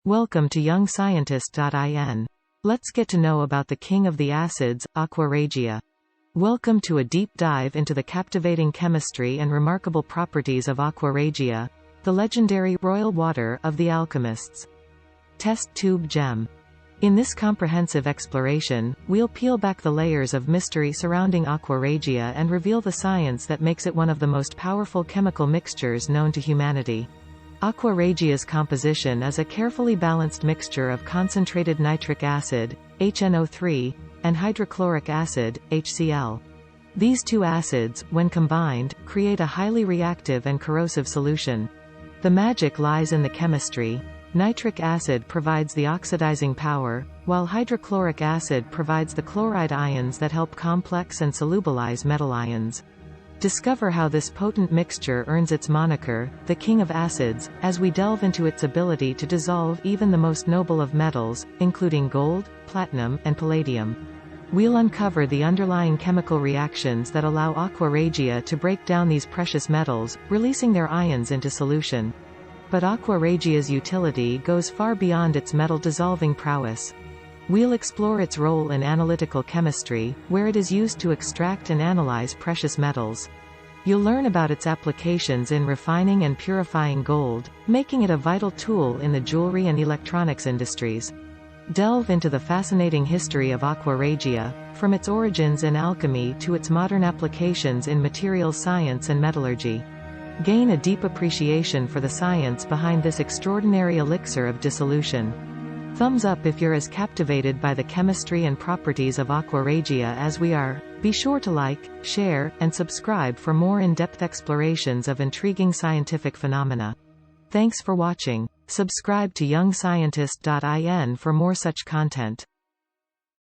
Welcome to Young-Scientist.in. Let's get to know about the king of the acids, aquaregia. Welcome to a deep dive into the captivating chemistry and remarkable properties of aquaregia, the legendary royal water of the alchemists. Test tube gem. In this comprehensive exploration, we'll peel back the layers of mystery surrounding aquaregia and reveal the science that makes it one of the most powerful chemical mixtures known to humanity. Aquaregia's composition is a carefully balanced mixture of concentrated nitric acid, HNO3, and hydrochloric acid, HCl. These two acids, when combined, create a highly reactive and corrosive solution. The magic lies in the chemistry. Nitric acid provides the oxidizing power, while hydrochloric acid provides the chloride ions that help complex and solubilize metal ions. Discover how this potent mixture earns its moniker, the King of Acids, as we delve into its ability to dissolve even the most noble of metals, including gold, platinum, and palladium. We'll uncover the underlying chemical reactions that allow aquaregia to break down these precious metals, releasing their ions into solution. But aquaregia's utility goes far beyond its metal-dissolving prowess. We'll explore its role in analytical chemistry, where it is used to extract and analyze precious metals. You'll learn about its applications in refining and purifying gold, making it a vital tool in the jewelry and electronics industries. Delve into the fascinating history of aquaregia, from its origins in alchemy to its modern applications in materials science and metallurgy. Gain a deep appreciation for the science behind this extraordinary elixir of dissolution. Thumbs up if you're as captivated by the chemistry and properties of aquaregia as we are. Be sure to like, share, and subscribe for more in-depth explorations of intriguing scientific phenomena. Thanks for watching. Subscribe to Young-Scientist.in for more such content.